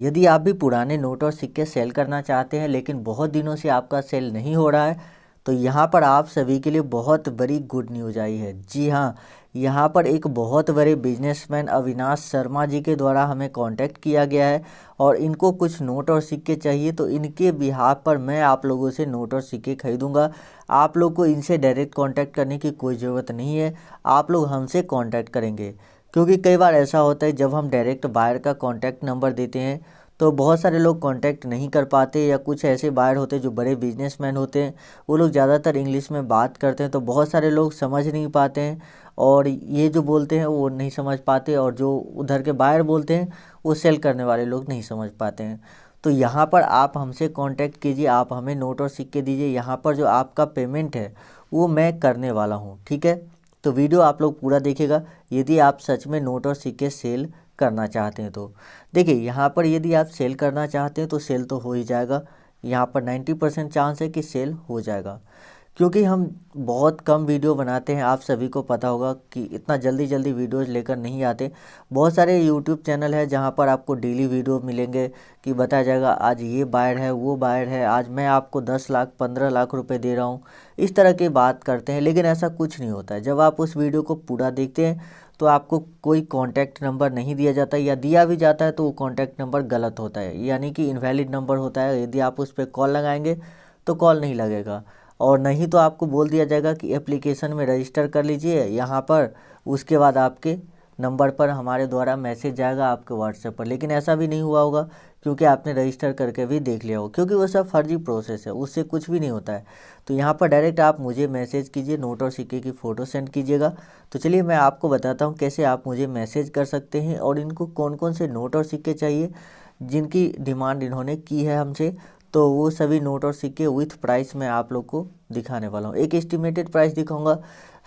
यदि आप भी पुराने नोट और सिक्के सेल करना चाहते हैं लेकिन बहुत दिनों से आपका सेल नहीं हो रहा है, तो यहाँ पर आप सभी के लिए बहुत बड़ी गुड न्यूज़ आई है। जी हाँ, यहाँ पर एक बहुत बड़े बिजनेसमैन अविनाश शर्मा जी के द्वारा हमें कांटेक्ट किया गया है और इनको कुछ नोट और सिक्के चाहिए, तो इनके बिहाफ पर मैं आप लोगों से नोट और सिक्के खरीदूंगा। आप लोग को इनसे डायरेक्ट कांटेक्ट करने की कोई ज़रूरत नहीं है, आप लोग हमसे कांटेक्ट करेंगे। क्योंकि कई बार ऐसा होता है जब हम डायरेक्ट बायर का कॉन्टैक्ट नंबर देते हैं तो बहुत सारे लोग कांटेक्ट नहीं कर पाते, या कुछ ऐसे बायर होते हैं जो बड़े बिजनेसमैन होते हैं, वो लोग ज़्यादातर इंग्लिश में बात करते हैं, तो बहुत सारे लोग समझ नहीं पाते हैं और ये जो बोलते हैं वो नहीं समझ पाते, और जो उधर के बायर बोलते हैं वो सेल करने वाले लोग नहीं समझ पाते हैं। तो यहाँ पर आप हमसे कांटेक्ट कीजिए, आप हमें नोट और सिक्के दीजिए। यहाँ पर जो आपका पेमेंट है वो मैं करने वाला हूँ, ठीक है। तो वीडियो आप लोग पूरा देखिएगा यदि आप सच में नोट और सिक्के सेल करना चाहते हैं। तो देखिए, यहाँ पर यदि आप सेल करना चाहते हैं तो सेल तो हो ही जाएगा। यहाँ पर 90% चांस है कि सेल हो जाएगा, क्योंकि हम बहुत कम वीडियो बनाते हैं। आप सभी को पता होगा कि इतना जल्दी जल्दी वीडियोज़ लेकर नहीं आते। बहुत सारे यूट्यूब चैनल है जहाँ पर आपको डेली वीडियो मिलेंगे कि बताया जाएगा आज ये बायर है, वो बायर है, आज मैं आपको 10 लाख 15 लाख रुपए दे रहा हूँ, इस तरह की बात करते हैं। लेकिन ऐसा कुछ नहीं होता है। जब आप उस वीडियो को पूरा देखते हैं तो आपको कोई कॉन्टैक्ट नंबर नहीं दिया जाता, या दिया भी जाता है तो वो कॉन्टैक्ट नंबर गलत होता है, यानी कि इनवैलिड नंबर होता है। यदि आप उस पर कॉल लगाएंगे तो कॉल नहीं लगेगा, और नहीं तो आपको बोल दिया जाएगा कि एप्लीकेशन में रजिस्टर कर लीजिए यहाँ पर, उसके बाद आपके नंबर पर हमारे द्वारा मैसेज जाएगा आपके व्हाट्सएप पर। लेकिन ऐसा भी नहीं हुआ होगा, क्योंकि आपने रजिस्टर करके भी देख लिया हो, क्योंकि वो सब फर्जी प्रोसेस है, उससे कुछ भी नहीं होता है। तो यहाँ पर डायरेक्ट आप मुझे मैसेज कीजिए, नोट और सिक्के की फ़ोटो सेंड कीजिएगा। तो चलिए मैं आपको बताता हूँ कैसे आप मुझे मैसेज कर सकते हैं और इनको कौन कौन से नोट और सिक्के चाहिए जिनकी डिमांड इन्होंने की है हमसे। तो वो सभी नोट और सिक्के विथ प्राइस मैं आप लोग को दिखाने वाला हूँ। एक एस्टिमेटेड प्राइस दिखाऊंगा,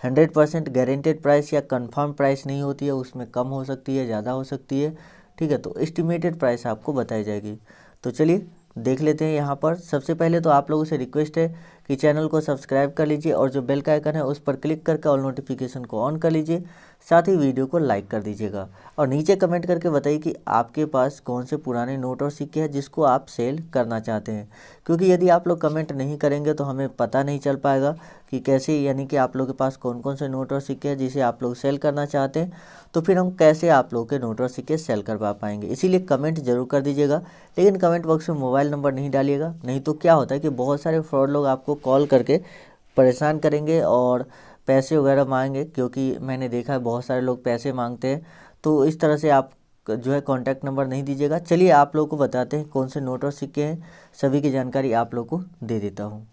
100% गारंटेड प्राइस या कंफर्म प्राइस नहीं होती है, उसमें कम हो सकती है, ज़्यादा हो सकती है, ठीक है। तो एस्टिमेटेड प्राइस आपको बताई जाएगी। तो चलिए देख लेते हैं। यहाँ पर सबसे पहले तो आप लोगों से रिक्वेस्ट है कि चैनल को सब्सक्राइब कर लीजिए और जो बेल का आइकन है उस पर क्लिक करके ऑल नोटिफिकेशन को ऑन कर लीजिए, साथ ही वीडियो को लाइक कर दीजिएगा और नीचे कमेंट करके बताइए कि आपके पास कौन से पुराने नोट और सिक्के हैं जिसको आप सेल करना चाहते हैं। क्योंकि यदि आप लोग कमेंट नहीं करेंगे तो हमें पता नहीं चल पाएगा कि कैसे, यानी कि आप लोगों के पास कौन कौन से नोट और सिक्के हैं जिसे आप लोग सेल करना चाहते हैं, तो फिर हम कैसे आप लोगों के नोट और सिक्के सेल करवा पाएंगे। इसीलिए कमेंट जरूर कर दीजिएगा, लेकिन कमेंट बॉक्स में मोबाइल नंबर नहीं डालिएगा, नहीं तो क्या होता है कि बहुत सारे फ्रॉड लोग आपको कॉल करके परेशान करेंगे और पैसे वगैरह मांगेंगे। क्योंकि मैंने देखा है बहुत सारे लोग पैसे मांगते हैं, तो इस तरह से आप जो है कॉन्टैक्ट नंबर नहीं दीजिएगा। चलिए आप लोग को बताते हैं कौन से नोट और सिक्के हैं, सभी की जानकारी आप लोग को दे देता हूँ।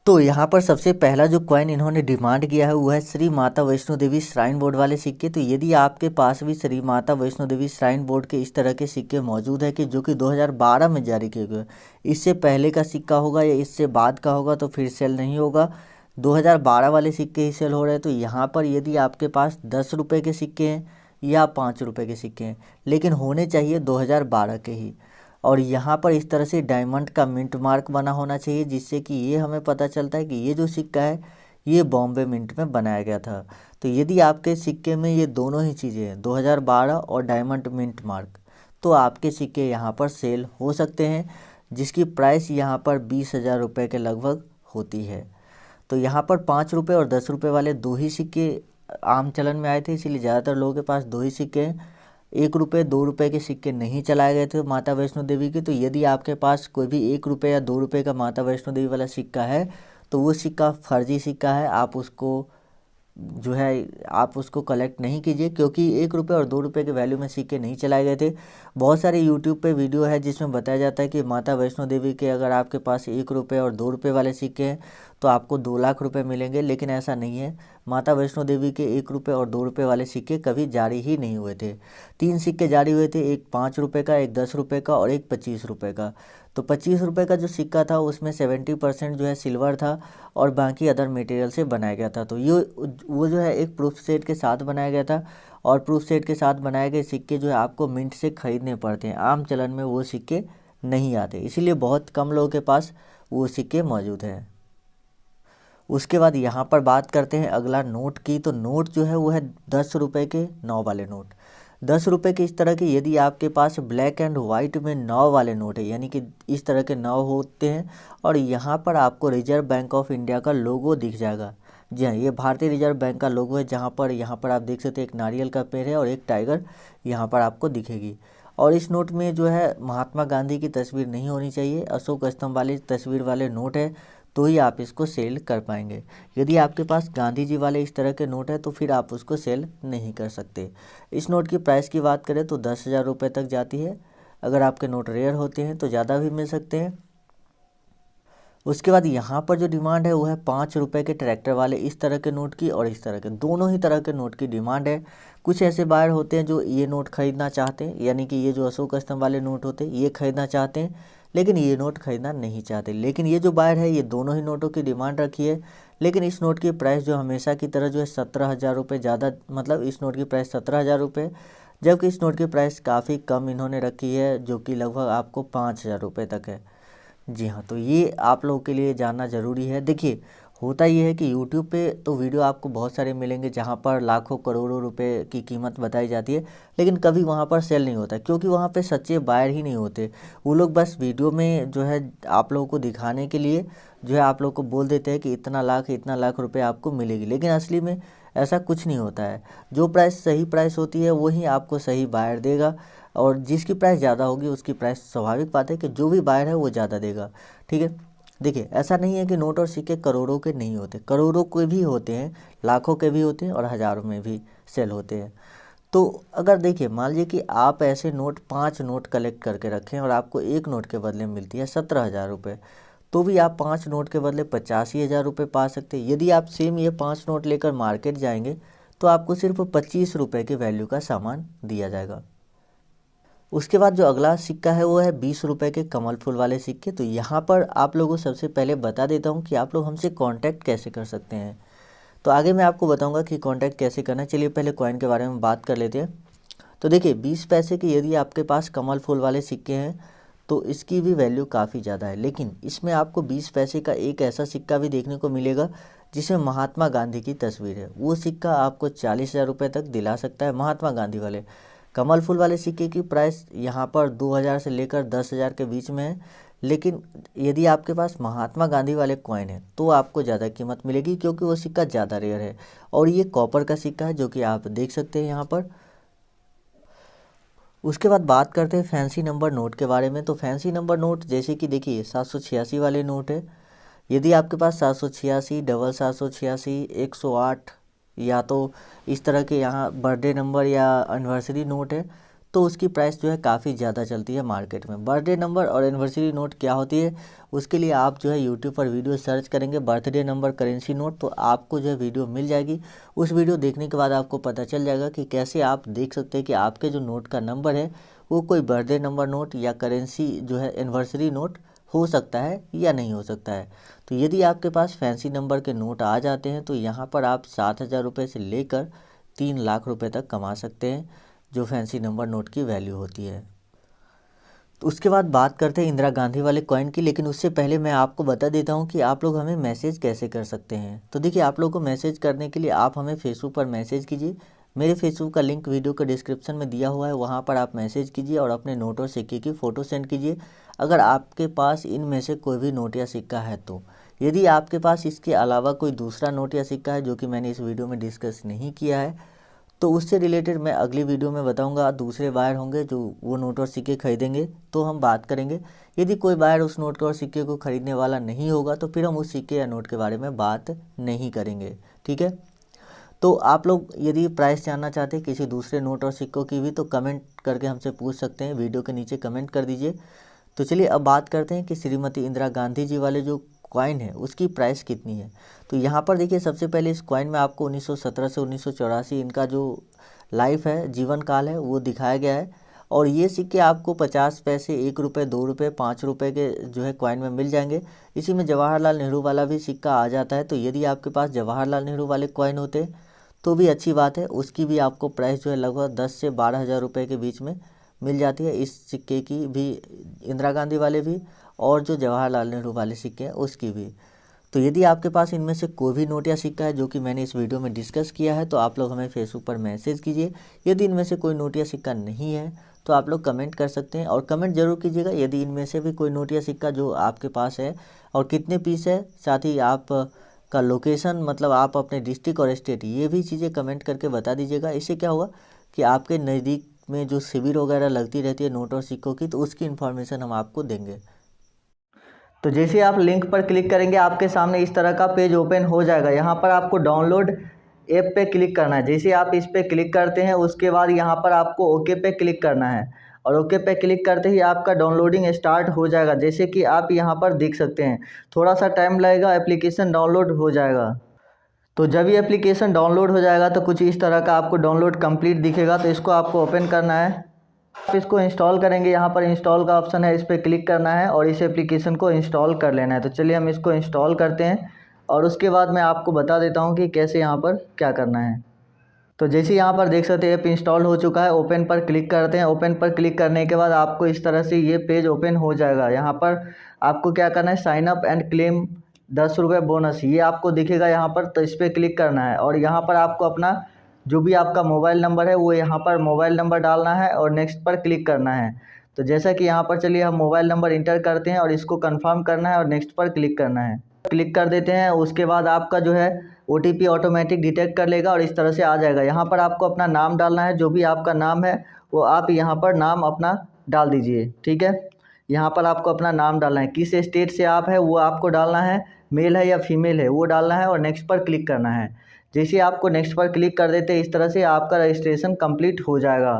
तो यहाँ पर सबसे पहला जो कॉइन इन्होंने डिमांड किया है वो है श्री माता वैष्णो देवी श्राइन बोर्ड वाले सिक्के। तो यदि आपके पास भी श्री माता वैष्णो देवी श्राइन बोर्ड के इस तरह के सिक्के मौजूद है कि जो कि 2012 में जारी किए गए, इससे पहले का सिक्का होगा या इससे बाद का होगा तो फिर सेल नहीं होगा। 2012 वाले सिक्के ही सेल हो रहे हैं। तो यहाँ पर यदि आपके पास 10 रुपये के सिक्के हैं या 5 रुपये के सिक्के हैं, लेकिन होने चाहिए 2012 के ही, और यहाँ पर इस तरह से डायमंड का मिंट मार्क बना होना चाहिए, जिससे कि ये हमें पता चलता है कि ये जो सिक्का है ये बॉम्बे मिंट में बनाया गया था। तो यदि आपके सिक्के में ये दोनों ही चीज़ें हैं, 2012 और डायमंड मिंट मार्क, तो आपके सिक्के यहाँ पर सेल हो सकते हैं, जिसकी प्राइस यहाँ पर 20,000 रुपये के लगभग होती है। तो यहाँ पर 5 रुपये और 10 रुपये वाले दो ही सिक्के आम चलन में आए थे, इसीलिए ज़्यादातर लोगों के पास दो ही सिक्के हैं। 1 रुपये 2 रुपये के सिक्के नहीं चलाए गए थे माता वैष्णो देवी के। तो यदि आपके पास कोई भी 1 रुपये या 2 रुपये का माता वैष्णो देवी वाला सिक्का है तो वो सिक्का फर्जी सिक्का है, आप उसको जो है आप उसको कलेक्ट नहीं कीजिए, क्योंकि 1 रुपये और 2 रुपये के वैल्यू में सिक्के नहीं चलाए गए थे। बहुत सारे यूट्यूब पे वीडियो है जिसमें बताया जाता है कि माता वैष्णो देवी के अगर आपके पास 1 रुपये और 2 रुपये वाले सिक्के हैं तो आपको 2 लाख रुपए मिलेंगे, लेकिन ऐसा नहीं है। माता वैष्णो देवी के 1 रुपये और 2 रुपये वाले सिक्के कभी जारी ही नहीं हुए थे। 3 सिक्के जारी हुए थे, एक 5 रुपये का, एक 10 रुपये का और एक 25 रुपये का। तो 25 रुपये का जो सिक्का था उसमें 70% जो है सिल्वर था और बाकी अदर मटेरियल से बनाया गया था। तो ये वो जो है एक प्रूफ सेट के साथ बनाया गया था, और प्रूफ सेट के साथ बनाए गए सिक्के जो है आपको मिंट से खरीदने पड़ते हैं, आम चलन में वो सिक्के नहीं आते, इसीलिए बहुत कम लोगों के पास वो सिक्के मौजूद हैं। उसके बाद यहाँ पर बात करते हैं अगला नोट की। तो नोट जो है वो है 10 रुपये के 9 वाले नोट। 10 रुपये के इस तरह के यदि आपके पास ब्लैक एंड वाइट में 9 वाले नोट है, यानी कि इस तरह के 9 होते हैं और यहाँ पर आपको रिजर्व बैंक ऑफ इंडिया का लोगो दिख जाएगा। जी हाँ, ये भारतीय रिजर्व बैंक का लोगो है, जहाँ पर यहाँ पर आप देख सकते हैं एक नारियल का पेड़ है और एक टाइगर यहाँ पर आपको दिखेगी। और इस नोट में जो है महात्मा गांधी की तस्वीर नहीं होनी चाहिए, अशोक स्तंभ वाली तस्वीर वाले नोट है तो ही आप इसको सेल कर पाएंगे। यदि आपके पास गांधी जी वाले इस तरह के नोट है तो फिर आप उसको सेल नहीं कर सकते। इस नोट की प्राइस की बात करें तो 10,000 रुपये तक जाती है। अगर आपके नोट रेयर होते हैं तो ज़्यादा भी मिल सकते हैं। उसके बाद यहाँ पर जो डिमांड है वो है 5 रुपये के ट्रैक्टर वाले इस तरह के नोट की और इस तरह के, दोनों ही तरह के नोट की डिमांड है। कुछ ऐसे बायर होते हैं जो ये नोट खरीदना चाहते हैं, यानी कि ये जो अशोक स्तंभ वाले नोट होते हैं ये खरीदना चाहते हैं, लेकिन ये नोट खरीदना नहीं चाहते। लेकिन ये जो बायर है ये दोनों ही नोटों की डिमांड रखी है। लेकिन इस नोट की प्राइस जो हमेशा की तरह जो है 17,000 रुपये ज़्यादा, मतलब इस नोट की प्राइस 17,000 रुपये, जबकि इस नोट की प्राइस काफ़ी कम इन्होंने रखी है जो कि लगभग आपको 5,000 रुपये तक है। जी हाँ, तो ये आप लोगों के लिए जानना ज़रूरी है। देखिए, होता ये है कि यूट्यूब पे तो वीडियो आपको बहुत सारे मिलेंगे जहाँ पर लाखों करोड़ों रुपए की कीमत बताई जाती है, लेकिन कभी वहाँ पर सेल नहीं होता, क्योंकि वहाँ पे सच्चे बायर ही नहीं होते। वो लोग बस वीडियो में जो है आप लोगों को दिखाने के लिए जो है आप लोग को बोल देते हैं कि इतना लाख रुपए आपको मिलेगी, लेकिन असली में ऐसा कुछ नहीं होता है। जो प्राइस सही प्राइस होती है वही आपको सही बायर देगा, और जिसकी प्राइस ज़्यादा होगी उसकी प्राइस, स्वाभाविक बात है कि जो भी बायर है वो ज़्यादा देगा। ठीक है, देखिए ऐसा नहीं है कि नोट और सिक्के करोड़ों के नहीं होते, करोड़ों के भी होते हैं, लाखों के भी होते हैं और हज़ारों में भी सेल होते हैं। तो अगर देखिए मान लीजिए कि आप ऐसे नोट 5 नोट कलेक्ट करके रखें और आपको एक नोट के बदले में मिलती है 17,000 रुपये, तो भी आप 5 नोट के बदले 85,000 रुपये पा सकते हैं। यदि आप सेम ये 5 नोट लेकर मार्केट जाएंगे तो आपको सिर्फ 25 रुपये के वैल्यू का सामान दिया जाएगा। उसके बाद जो अगला सिक्का है वो है 20 रुपये के कमल फूल वाले सिक्के। तो यहाँ पर आप लोगों को सबसे पहले बता देता हूँ कि आप लोग हमसे कांटेक्ट कैसे कर सकते हैं। तो आगे मैं आपको बताऊँगा कि कांटेक्ट कैसे करना है। चलिए पहले कॉइन के बारे में बात कर लेते हैं। तो देखिए 20 पैसे के यदि आपके पास कमल फूल वाले सिक्के हैं तो इसकी भी वैल्यू काफ़ी ज़्यादा है, लेकिन इसमें आपको 20 पैसे का एक ऐसा सिक्का भी देखने को मिलेगा जिसमें महात्मा गांधी की तस्वीर है। वो सिक्का आपको 40,000 रुपये तक दिला सकता है। महात्मा गांधी वाले कमल फूल वाले सिक्के की प्राइस यहाँ पर 2,000 से लेकर 10,000 के बीच में है, लेकिन यदि आपके पास महात्मा गांधी वाले कॉइन है तो आपको ज़्यादा कीमत मिलेगी, क्योंकि वो सिक्का ज़्यादा रेयर है और ये कॉपर का सिक्का है जो कि आप देख सकते हैं यहाँ पर। उसके बाद बात करते हैं फैंसी नंबर नोट के बारे में। तो फैंसी नंबर नोट जैसे कि देखिए 786 वाले नोट है। यदि आपके पास 786, डबल 786, 108 या तो इस तरह के यहाँ बर्थडे नंबर या एनिवर्सरी नोट है तो उसकी प्राइस जो है काफ़ी ज़्यादा चलती है मार्केट में। बर्थडे नंबर और एनिवर्सरी नोट क्या होती है उसके लिए आप जो है यूट्यूब पर वीडियो सर्च करेंगे बर्थडे नंबर करेंसी नोट, तो आपको जो है वीडियो मिल जाएगी। उस वीडियो देखने के बाद आपको पता चल जाएगा कि कैसे आप देख सकते हैं कि आपके जो नोट का नंबर है वो कोई बर्थडे नंबर नोट या करेंसी जो है एनिवर्सरी नोट हो सकता है या नहीं हो सकता है। तो यदि आपके पास फैंसी नंबर के नोट आ जाते हैं तो यहाँ पर आप 7,000 रुपये से लेकर 3 लाख रुपए तक कमा सकते हैं, जो फैंसी नंबर नोट की वैल्यू होती है। तो उसके बाद बात करते हैं इंदिरा गांधी वाले कॉइन की, लेकिन उससे पहले मैं आपको बता देता हूँ कि आप लोग हमें मैसेज कैसे कर सकते हैं। तो देखिए आप लोग को मैसेज करने के लिए आप हमें फेसबुक पर मैसेज कीजिए। मेरे फेसबुक का लिंक वीडियो के डिस्क्रिप्शन में दिया हुआ है, वहाँ पर आप मैसेज कीजिए और अपने नोट और सिक्के की फ़ोटो सेंड कीजिए अगर आपके पास इनमें से कोई भी नोट या सिक्का है तो। यदि आपके पास इसके अलावा कोई दूसरा नोट या सिक्का है जो कि मैंने इस वीडियो में डिस्कस नहीं किया है तो उससे रिलेटेड मैं अगली वीडियो में बताऊंगा। दूसरे बायर होंगे जो वो नोट और सिक्के खरीदेंगे तो हम बात करेंगे। यदि कोई बायर उस नोट और सिक्के को खरीदने वाला नहीं होगा तो फिर हम उस सिक्के या नोट के बारे में बात नहीं करेंगे। ठीक है, तो आप लोग यदि प्राइस जानना चाहते हैं किसी दूसरे नोट और सिक्कों की भी तो कमेंट करके हमसे पूछ सकते हैं, वीडियो के नीचे कमेंट कर दीजिए। तो चलिए अब बात करते हैं कि श्रीमती इंदिरा गांधी जी वाले जो कॉइन है उसकी प्राइस कितनी है। तो यहाँ पर देखिए सबसे पहले इस कॉइन में आपको 1917 से 1984 इनका जो लाइफ है, जीवन काल है, वो दिखाया गया है। और ये सिक्के आपको 50 पैसे, 1 रुपये, 2 रुपये, 5 रुपये के जो है कॉइन में मिल जाएंगे। इसी में जवाहरलाल नेहरू वाला भी सिक्का आ जाता है। तो यदि आपके पास जवाहरलाल नेहरू वाले कॉइन होते तो भी अच्छी बात है, उसकी भी आपको प्राइस जो है लगभग 10 से 12,000 रुपये के बीच में मिल जाती है। इस सिक्के की भी, इंदिरा गांधी वाले भी और जो जवाहरलाल नेहरू वाले सिक्के हैं उसकी भी। तो यदि आपके पास इनमें से कोई भी नोट या सिक्का है जो कि मैंने इस वीडियो में डिस्कस किया है तो आप लोग हमें फेसबुक पर मैसेज कीजिए। यदि इनमें से कोई नोट या सिक्का नहीं है तो आप लोग कमेंट कर सकते हैं, और कमेंट जरूर कीजिएगा यदि इनमें से भी कोई नोट या सिक्का जो आपके पास है और कितने पीस है, साथ ही आप का लोकेशन, मतलब आप अपने डिस्ट्रिक्ट और स्टेट, ये भी चीज़ें कमेंट करके बता दीजिएगा। इससे क्या होगा कि आपके नज़दीक में जो शिविर वगैरह लगती रहती है नोट और सिक्कों की, तो उसकी इन्फॉर्मेशन हम आपको देंगे। तो जैसे आप लिंक पर क्लिक करेंगे आपके सामने इस तरह का पेज ओपन हो जाएगा। यहाँ पर आपको डाउनलोड ऐप पे क्लिक करना है। जैसे आप इस पे क्लिक करते हैं उसके बाद यहाँ पर आपको ओके पे क्लिक करना है, और ओके पे क्लिक करते ही आपका डाउनलोडिंग स्टार्ट हो जाएगा। जैसे कि आप यहाँ पर देख सकते हैं, थोड़ा सा टाइम लगेगा, एप्लीकेशन डाउनलोड हो जाएगा। तो जब ये एप्लीकेशन डाउनलोड हो जाएगा तो कुछ इस तरह का आपको डाउनलोड कंप्लीट दिखेगा। तो इसको आपको ओपन करना है, आप इसको इंस्टॉल करेंगे। यहाँ पर इंस्टॉल का ऑप्शन है, इस पर क्लिक करना है और इस एप्लीकेशन को इंस्टॉल कर लेना है। तो चलिए हम इसको इंस्टॉल करते हैं और उसके बाद मैं आपको बता देता हूँ कि कैसे यहाँ पर क्या करना है। तो जैसे यहाँ पर देख सकते हैं ऐप इंस्टॉल हो चुका है। ओपन पर क्लिक करते हैं। ओपन पर क्लिक करने के बाद आपको इस तरह से ये पेज ओपन हो जाएगा। यहाँ पर आपको क्या करना है, साइन अप एंड क्लेम 10 रुपये बोनस, ये आपको दिखेगा यहाँ पर। तो इस पर क्लिक करना है और यहाँ पर आपको अपना जो भी आपका मोबाइल नंबर है वो यहाँ पर मोबाइल नंबर डालना है और नेक्स्ट पर क्लिक करना है। तो जैसा कि यहाँ पर चलिए हम मोबाइल नंबर इंटर करते हैं और इसको कंफर्म करना है और नेक्स्ट पर क्लिक करना है। क्लिक कर देते हैं, उसके बाद आपका जो है OTP ऑटोमेटिक डिटेक्ट कर लेगा और इस तरह से आ जाएगा। यहाँ पर आपको अपना नाम डालना है, जो भी आपका नाम है वो आप यहाँ पर नाम अपना डाल दीजिए, ठीक है। यहाँ पर आपको अपना नाम डालना है, किस स्टेट से आप है वो आपको डालना है, मेल है या फीमेल है वो डालना है और नेक्स्ट पर क्लिक करना है। जैसे आपको नेक्स्ट पर क्लिक कर देते हैं इस तरह से आपका रजिस्ट्रेशन कंप्लीट हो जाएगा।